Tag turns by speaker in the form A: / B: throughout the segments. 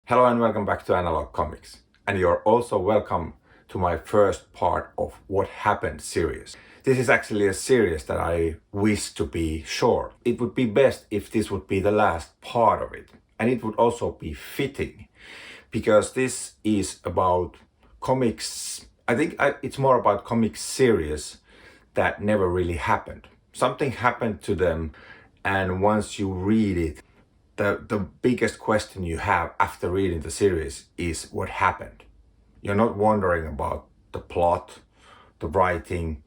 A: Hello and welcome back to Analog Comics. And you're also welcome to my first part of What Happened series. This is actually a series that I wish to be short. It would be best if this would be the last part of it. And it would also be fitting because this is about comics. I think it's more about comic series that never really happened. Something happened to them, and once you read it, the biggest question you have after reading the series is what happened. You're not wondering about the plot, the writing,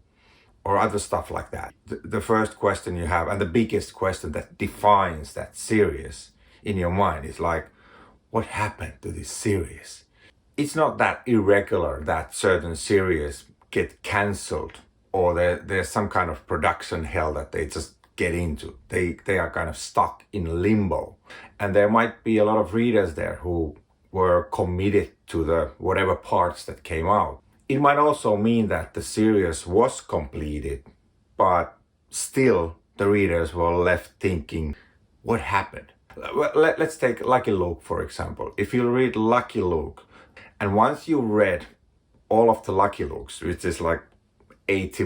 A: or other stuff like that. The first question you have, and the biggest question that defines that series in your mind, is like, what happened to this series? It's not that irregular that certain series get cancelled or there's some kind of production hell that they just get into. They are kind of stuck in limbo. And there might be a lot of readers there who were committed to the whatever parts that came out. It might also mean that the series was completed, but still the readers were left thinking, what happened? Well, let's take Lucky Luke, for example. If you read Lucky Luke, and once you read all of the Lucky Lukes, which is like 80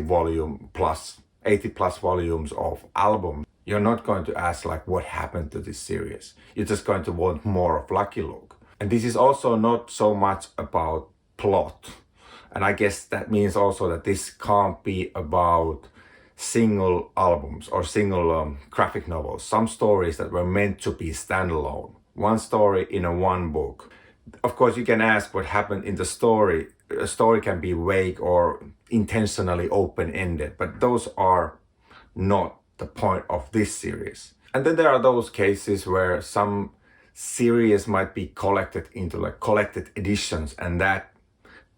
A: plus volumes of album, you're not going to ask like what happened to this series. You're just going to want more of Lucky Luke. And this is also not so much about plot. And I guess that means also that this can't be about single albums or single graphic novels. Some stories that were meant to be standalone. One story in a one book. Of course, you can ask what happened in the story. A story can be vague or intentionally open-ended, but those are not the point of this series. And then there are those cases where some series might be collected into like collected editions, and that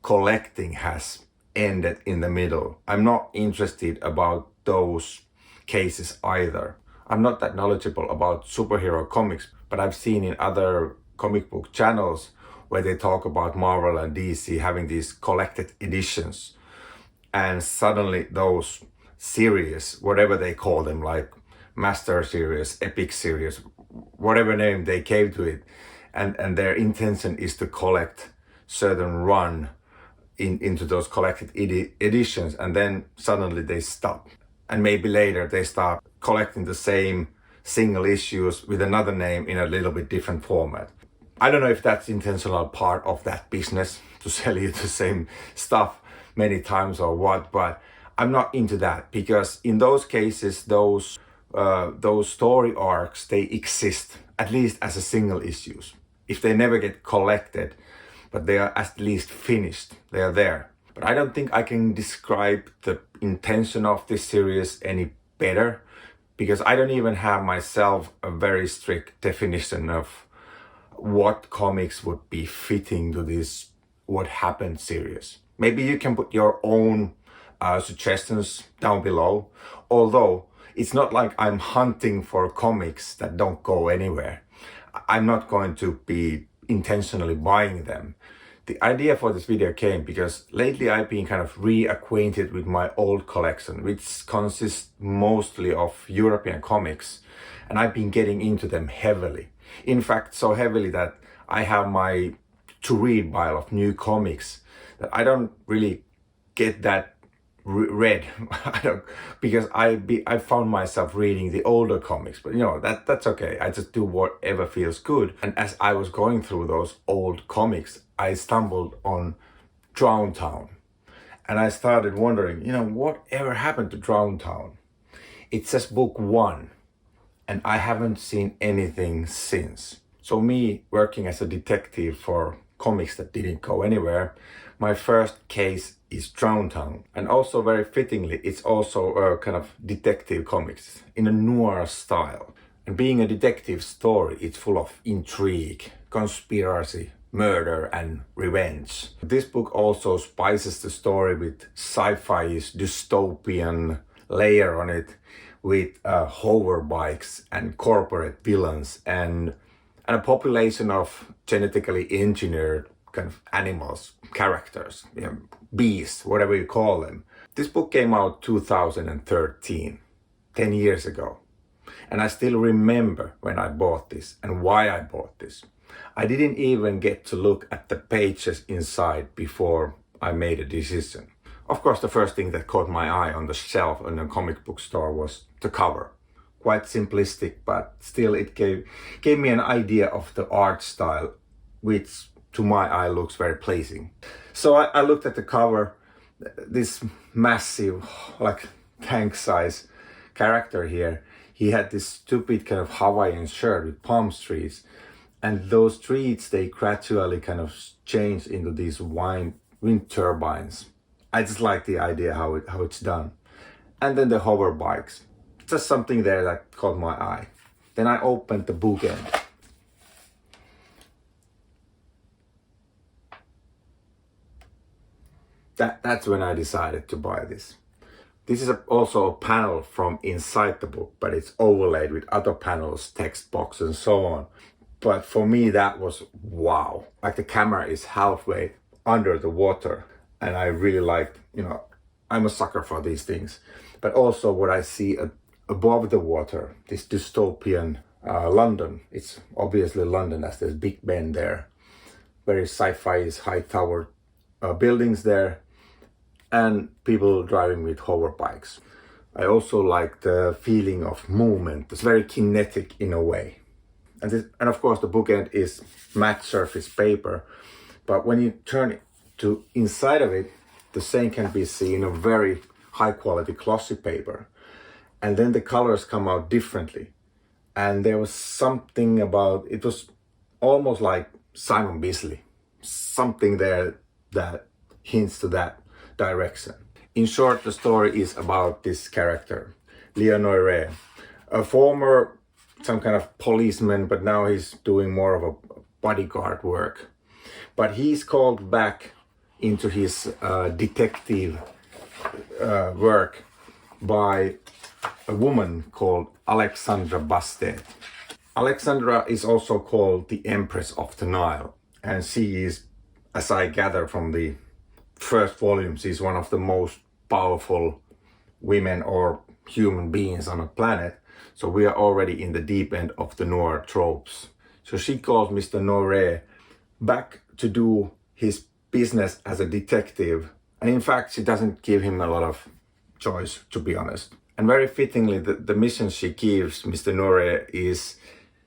A: collecting has ended in the middle. I'm not interested about those cases either. I'm not that knowledgeable about superhero comics, but I've seen in other comic book channels where they talk about Marvel and DC having these collected editions, and suddenly those series, whatever they call them, like Master Series, Epic Series, whatever name they gave to it, and their intention is to collect certain run into those collected editions, and then suddenly they stop. And maybe later they start collecting the same single issues with another name in a little bit different format. I don't know if that's intentional part of that business to sell you the same stuff many times or what, but I'm not into that, because in those cases, those story arcs, they exist at least as a single issues. If they never get collected, but they are at least finished, they are there. But I don't think I can describe the intention of this series any better, because I don't even have myself a very strict definition of what comics would be fitting to this What Happened series. Maybe you can put your own suggestions down below, although it's not like I'm hunting for comics that don't go anywhere. I'm not going to be intentionally buying them. The idea for this video came because lately I've been kind of reacquainted with my old collection, which consists mostly of European comics, and I've been getting into them heavily. In fact, so heavily that I have my to-read pile of new comics that I don't really get that read. Because I found myself reading the older comics, but you know, that's okay. I just do whatever feels good. And as I was going through those old comics, I stumbled on Drowntown, and I started wondering, you know, whatever happened to Drowntown? It says book one, and I haven't seen anything since. So me working as a detective for comics that didn't go anywhere, my first case is Drowntown. And also very fittingly, it's also a kind of detective comics in a noir style. And being a detective story, it's full of intrigue, conspiracy, murder and revenge. This book also spices the story with sci-fi's dystopian layer on it, with hover bikes and corporate villains and a population of genetically engineered kind of animals, characters, you know, beasts, whatever you call them. This book came out 2013, 10 years ago. And I still remember when I bought this and why I bought this. I didn't even get to look at the pages inside before I made a decision. Of course, the first thing that caught my eye on the shelf in a comic book store was the cover. Quite simplistic, but still it gave me an idea of the art style, which to my eye looks very pleasing. So I looked at the cover, this massive, like tank size character here. He had this stupid kind of Hawaiian shirt with palm trees, and those trees, they gradually kind of change into these wind turbines. I just like the idea how it's done. And then the hover bikes, just something there that caught my eye. Then I opened the book end. That's when I decided to buy this. This is also a panel from inside the book, but it's overlaid with other panels, text box and so on. But for me, that was wow. Like the camera is halfway under the water, and I really liked, I'm a sucker for these things. But also what I see above the water, this dystopian London. It's obviously London, as there's Big Ben there. Very sci-fi, high tower buildings there, and people driving with hover bikes. I also like the feeling of movement. It's very kinetic in a way. And of course the bookend is matte surface paper, but when you turn it to inside of it, the same can be seen in a very high quality glossy paper. And then the colors come out differently. And there was something about, it was almost like Simon Bisley. Something there that hints to that direction. In short, the story is about this character, Noir-style, a former some kind of policeman, but now he's doing more of a bodyguard work. But he's called back into his detective work by a woman called Alexandra Bastet. Alexandra is also called the Empress of the Nile, and she is, as I gather from the first volume, she's one of the most powerful women or human beings on the planet. So we are already in the deep end of the noir tropes. So she calls Mr. Noir back to do his business as a detective. And in fact, she doesn't give him a lot of choice, to be honest. And very fittingly, the mission she gives Mr. Noir is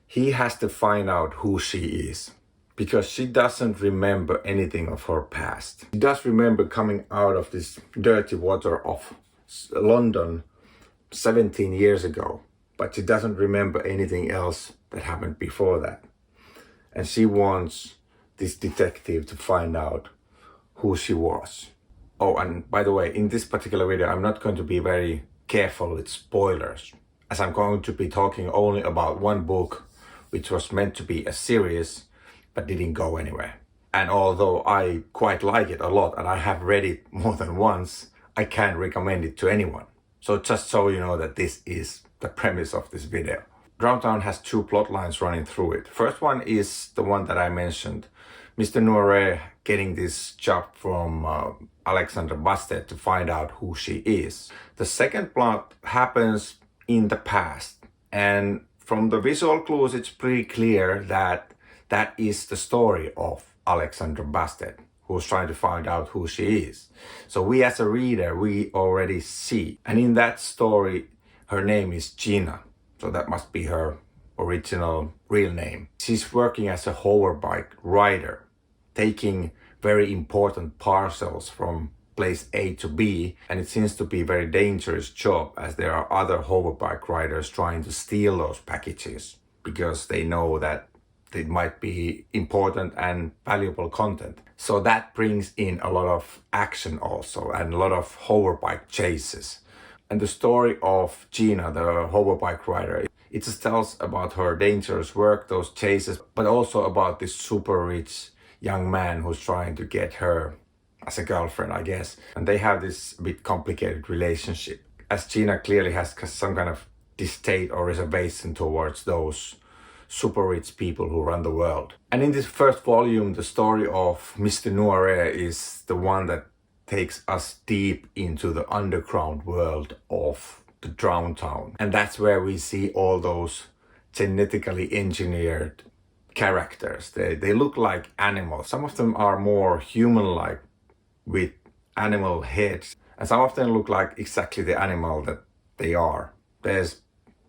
A: he has to find out who she is, because she doesn't remember anything of her past. She does remember coming out of this dirty water of London 17 years ago, but she doesn't remember anything else that happened before that. And she wants this detective to find out who she was. Oh, and by the way, in this particular video, I'm not going to be very careful with spoilers, as I'm going to be talking only about one book, which was meant to be a series, but didn't go anywhere. And although I quite like it a lot, and I have read it more than once, I can't recommend it to anyone. So just so you know that this is the premise of this video. Drowntown has two plot lines running through it. First one is the one that I mentioned. Mr. Noir getting this job from Alexandra Bastet to find out who she is. The second plot happens in the past. And from the visual clues, it's pretty clear that that is the story of Alexandra Bastet, who's trying to find out who she is. So we as a reader, we already see. And in that story, her name is Gina. So that must be her original real name. She's working as a hoverbike rider, taking very important parcels from place A to B. And it seems to be a very dangerous job, as there are other hoverbike riders trying to steal those packages because they know that it might be important and valuable content. So that brings in a lot of action also, and a lot of hoverbike chases. And the story of Gina, the hoverbike rider, it just tells about her dangerous work, those chases, but also about this super rich young man who's trying to get her as a girlfriend, I guess. And they have this bit complicated relationship, as Gina clearly has some kind of distaste or reservation towards those super rich people who run the world. And in this first volume, the story of Mr. Noir is the one that takes us deep into the underground world of the Drowntown. And that's where we see all those genetically engineered characters. They look like animals. Some of them are more human-like with animal heads, and some of them look like exactly the animal that they are. There's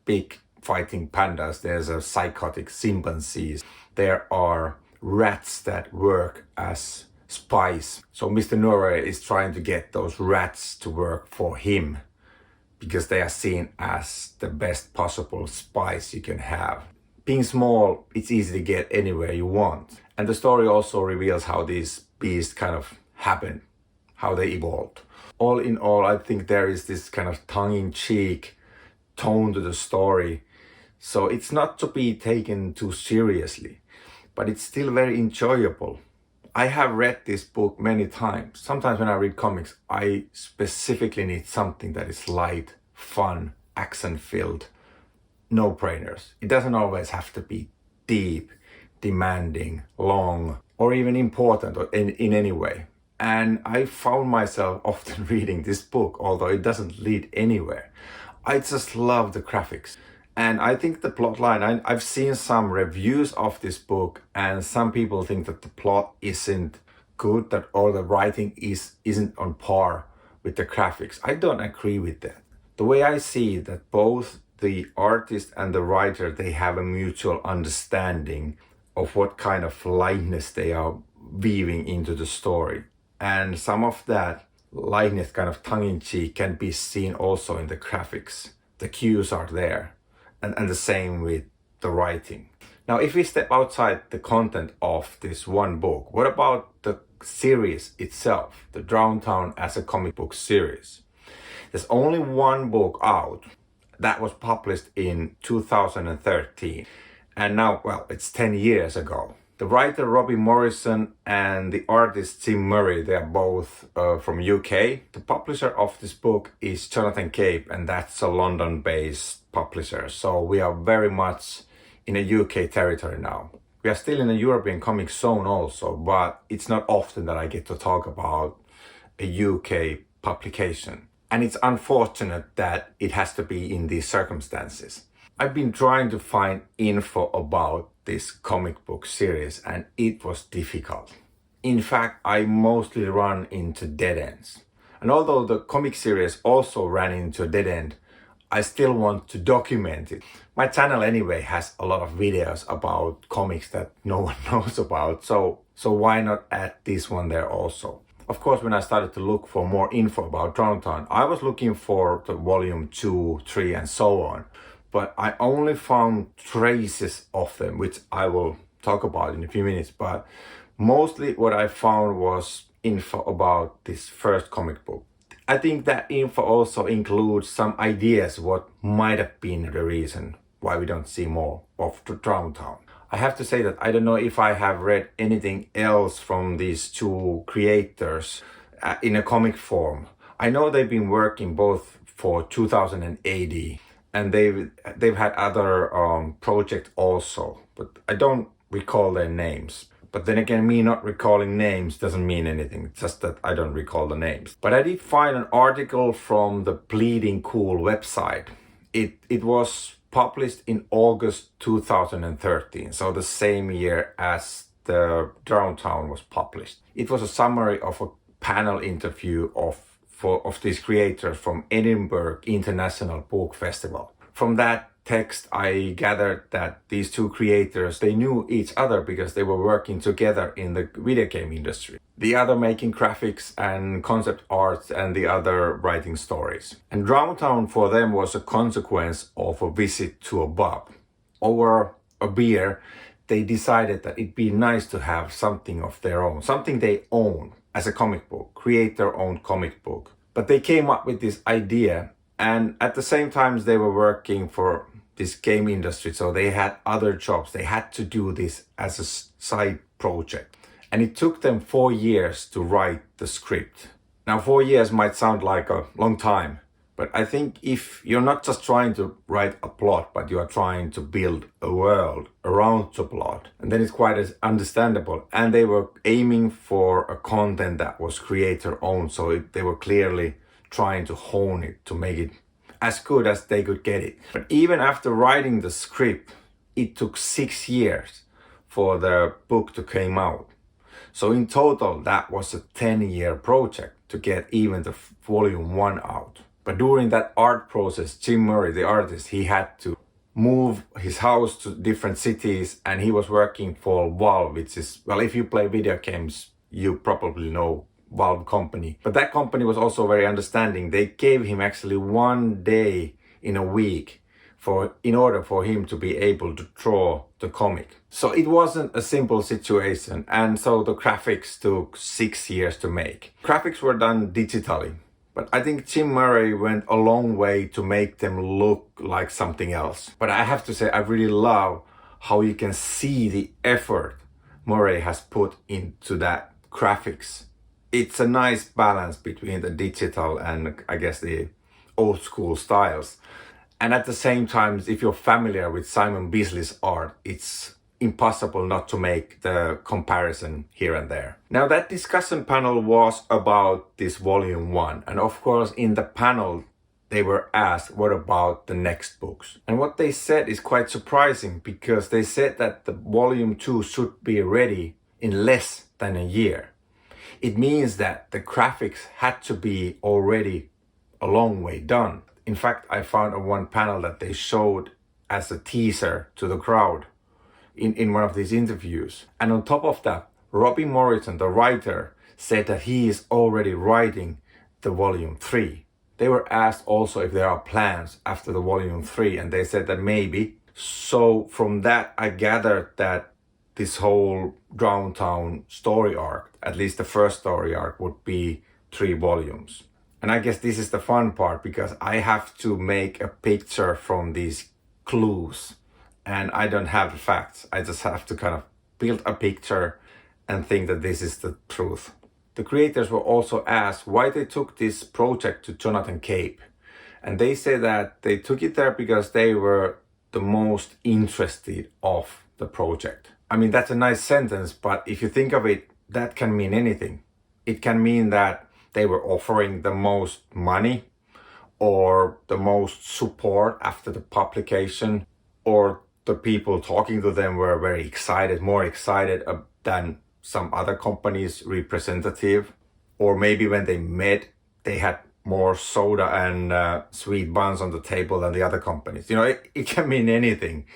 A: big fighting pandas, there's a psychotic chimpanzees, there are rats that work as spies. So Mr. Noir is trying to get those rats to work for him because they are seen as the best possible spies you can have. Being small, it's easy to get anywhere you want. And the story also reveals how these beasts kind of happened, how they evolved. All in all, I think there is this kind of tongue-in-cheek tone to the story. So it's not to be taken too seriously, but it's still very enjoyable. I have read this book many times. Sometimes when I read comics, I specifically need something that is light, fun, action-filled, no-brainers. It doesn't always have to be deep, demanding, long, or even important or in any way. And I found myself often reading this book, although it doesn't lead anywhere. I just love the graphics. And I think the plot line, I've seen some reviews of this book, and some people think that the plot isn't good, that or the writing isn't on par with the graphics. I don't agree with that. The way I see it, that both the artist and the writer, they have a mutual understanding of what kind of lightness they are weaving into the story. And some of that lightness, kind of tongue-in-cheek, can be seen also in the graphics. The cues are there. And the same with the writing. Now, if we step outside the content of this one book, what about the series itself, the Drowntown as a comic book series? There's only one book out that was published in 2013. And now, well, it's 10 years ago. The writer Robbie Morrison and the artist Tim Murray, they are both from UK. The publisher of this book is Jonathan Cape, and that's a London-based publisher. So we are very much in a UK territory now. We are still in a European comic zone also, but it's not often that I get to talk about a UK publication. And it's unfortunate that it has to be in these circumstances. I've been trying to find info about this comic book series, and it was difficult. In fact, I mostly run into dead ends. And although the comic series also ran into a dead end, I still want to document it. My channel anyway has a lot of videos about comics that no one knows about, so why not add this one there also? Of course, when I started to look for more info about Drowntown, I was looking for the volume 2, 3 and so on. But I only found traces of them, which I will talk about in a few minutes. But mostly what I found was info about this first comic book. I think that info also includes some ideas what might have been the reason why we don't see more of Drowntown. I have to say that I don't know if I have read anything else from these two creators in a comic form. I know they've been working both for 2000 and AD. And they've had other projects also, but I don't recall their names. But then again, me not recalling names doesn't mean anything. It's just that I don't recall the names. But I did find an article from the Bleeding Cool website. It was published in August 2013, so the same year as the Drowntown was published. It was a summary of a panel interview of these creators from Edinburgh International Book Festival. From that text, I gathered that these two creators, they knew each other because they were working together in the video game industry. The other making graphics and concept arts, and the other writing stories. And Drowntown for them was a consequence of a visit to a pub. Over a beer, they decided that it'd be nice to have something of their own, something they own. As a comic book, create their own comic book. But they came up with this idea, and at the same time they were working for this game industry, so they had other jobs. They had to do this as a side project. And it took them 4 years to write the script. Now 4 years might sound like a long time, but I think if you're not just trying to write a plot, but you are trying to build a world around the plot, and then it's quite as understandable. And they were aiming for a content that was creator owned, so they were clearly trying to hone it to make it as good as they could get it. But even after writing the script, it took 6 years for the book to come out. So in total, that was a 10-year project to get even the volume 1 out. But during that art process, Jim Murray, the artist, he had to move his house to different cities, and he was working for Valve, which is, well, if you play video games, you probably know Valve company. But that company was also very understanding. They gave him actually 1 day in a week in order for him to be able to draw the comic. So it wasn't a simple situation, and so the graphics took 6 years to make. Graphics were done digitally, but I think Jim Murray went a long way to make them look like something else. But I have to say, I really love how you can see the effort Murray has put into that graphics. It's a nice balance between the digital and, I guess, the old school styles. And at the same time, if you're familiar with Simon Bisley's art, it's impossible not to make the comparison here and there. Now, that discussion panel was about this volume 1. And of course, in the panel, they were asked, what about the next books? And what they said is quite surprising, because they said that the volume 2 should be ready in less than a year. It means that the graphics had to be already a long way done. In fact, I found one panel that they showed as a teaser to the crowd in one of these interviews. And on top of that, Robbie Morrison, the writer, said that he is already writing the volume 3. They were asked also if there are plans after the volume 3, and they said that maybe. So from that, I gathered that this whole Drowntown story arc, at least the first story arc, would be 3 volumes. And I guess this is the fun part, because I have to make a picture from these clues, and I don't have the facts. I just have to kind of build a picture and think that this is the truth. The creators were also asked why they took this project to Jonathan Cape. And they say that they took it there because they were the most interested of the project. I mean, that's a nice sentence, but if you think of it, that can mean anything. It can mean that they were offering the most money or the most support after the publication, or the people talking to them were very excited, more excited than some other company's representative. Or maybe when they met, they had more soda and sweet buns on the table than the other companies. You know, it can mean anything.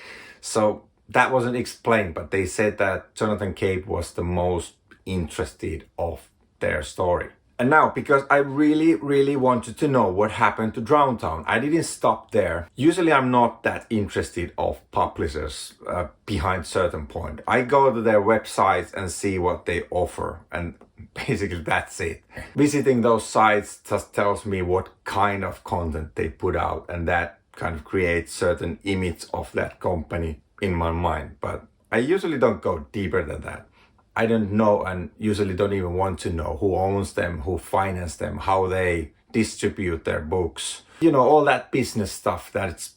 A: So that wasn't explained, but they said that Jonathan Cape was the most interested of their story. And now, because I really wanted to know what happened to Drowntown, I didn't stop there. Usually I'm not that interested of publishers behind certain point. I go to their websites and see what they offer, and basically that's it. Visiting those sites just tells me what kind of content they put out, and that kind of creates certain image of that company in my mind. But I usually don't go deeper than that. I don't know, and usually don't even want to know, who owns them, who finances them, how they distribute their books. You know, all that business stuff that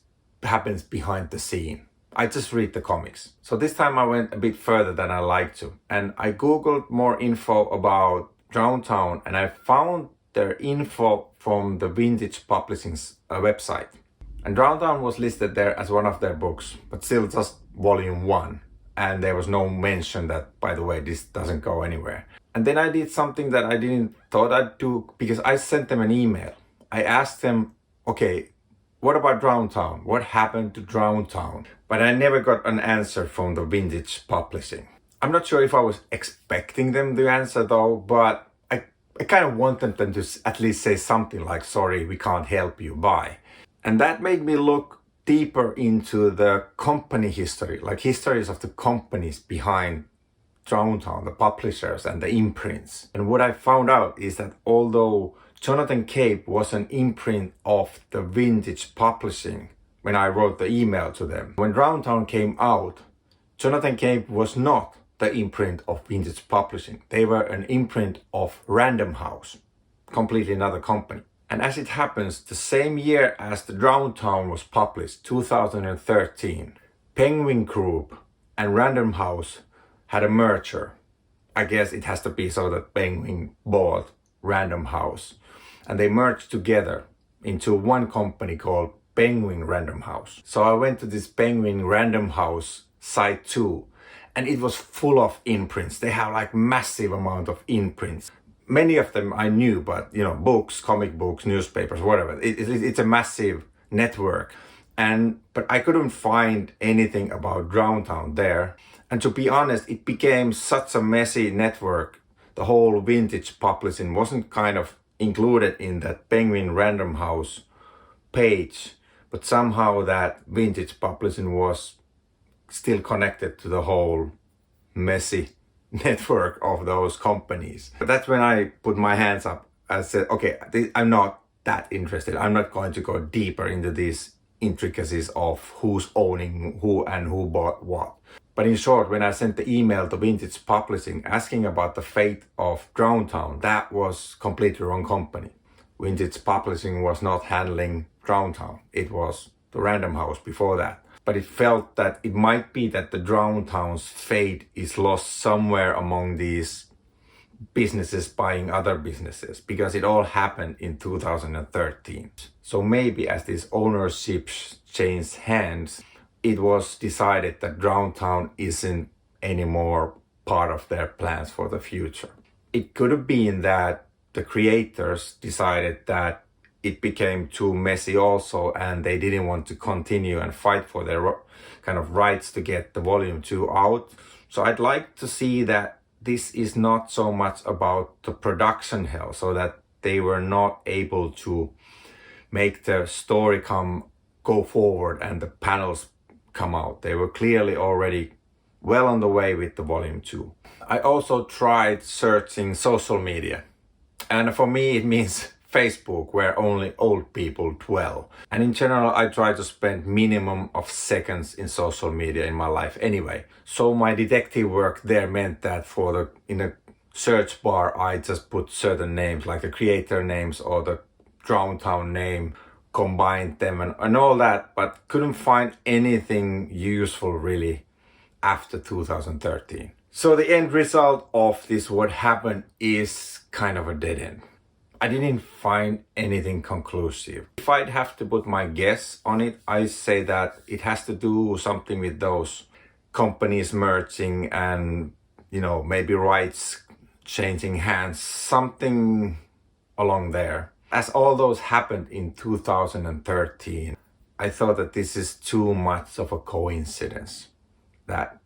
A: happens behind the scene. I just read the comics. So this time I went a bit further than I like to. And I Googled more info about Drowntown, and I found their info from the Vintage Publishing's website. And Drowntown was listed there as one of their books, but still just volume 1. And there was no mention that, by the way, this doesn't go anywhere. And then I did something that I didn't thought I'd do, because I sent them an email. I asked them, okay, what about Drowntown? What happened to Drowntown? But I never got an answer from the Vintage Publishing. I'm not sure if I was expecting them to answer though, but I kind of wanted them to at least say something like, sorry, we can't help you, bye. And that made me look deeper into the company history, like histories of the companies behind Drowntown, the publishers and the imprints. And what I found out is that although Jonathan Cape was an imprint of the Vintage Publishing when I wrote the email to them, when Drowntown came out, Jonathan Cape was not the imprint of Vintage Publishing. They were an imprint of Random House, completely another company. And as it happens, the same year as the Drowntown was published, 2013, Penguin Group and Random House had a merger. I guess it has to be so that Penguin bought Random House, and they merged together into one company called Penguin Random House. So I went to this Penguin Random House site too, and it was full of imprints. They have like massive amount of imprints. Many of them I knew, but you know, books, comic books, newspapers, whatever. It's a massive network. But I couldn't find anything about Drowntown there. And to be honest, it became such a messy network. The whole vintage publishing wasn't kind of included in that Penguin Random House page, but somehow that vintage publishing was still connected to the whole messy network of those companies. But that's when I put my hands up. I said, okay, I'm not that interested. I'm not going to go deeper into these intricacies of who's owning who and who bought what. But in short, when I sent the email to Vintage Publishing asking about the fate of Drowntown, that was completely wrong company. Vintage Publishing was not handling Drowntown. It was the Random House before that. But it felt that it might be that the Drowntown's fate is lost somewhere among these businesses buying other businesses, because it all happened in 2013. So maybe as these ownerships changed hands, it was decided that Drowntown isn't anymore part of their plans for the future. It could have been that the creators decided that it became too messy also, and they didn't want to continue and fight for their kind of rights to get the volume 2 out. So I'd like to see that this is not so much about the production hell, so that they were not able to make the story go forward and the panels come out. They were clearly already well on the way with the volume 2. I also tried searching social media, and for me it means Facebook, where only old people dwell. And in general, I try to spend minimum of seconds in social media in my life anyway. So my detective work there meant that in a search bar, I just put certain names, like the creator names or the Drowntown name, combined them and all that, but couldn't find anything useful really after 2013. So the end result of this what happened is kind of a dead end. I didn't find anything conclusive. If I'd have to put my guess on it, I say that it has to do something with those companies merging and, you know, maybe rights changing hands, something along there. As all those happened in 2013, I thought that this is too much of a coincidence, that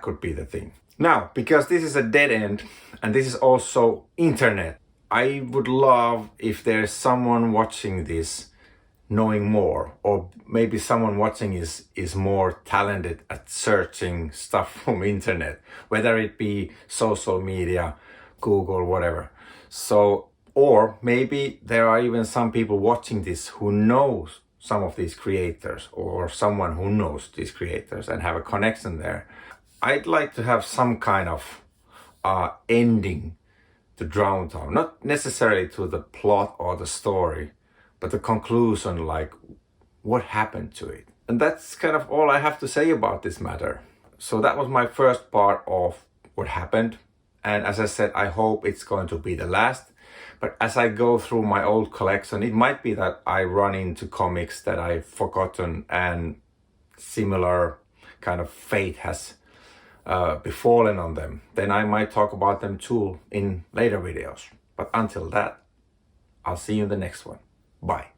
A: could be the thing. Now, because this is a dead end and this is also internet, I would love if there's someone watching this knowing more, or maybe someone watching is more talented at searching stuff from internet, whether it be social media, Google, whatever. So, or maybe there are even some people watching this who knows some of these creators, or someone who knows these creators and have a connection there. I'd like to have some kind of ending to Drowntown, not necessarily to the plot or the story, but the conclusion, like what happened to it. And that's kind of all I have to say about this matter. So that was my first part of what happened. And as I said, I hope it's going to be the last. But as I go through my old collection, it might be that I run into comics that I've forgotten and similar kind of fate has befallen on them. Then I might talk about them too in later videos. But until that, I'll see you in the next one. Bye.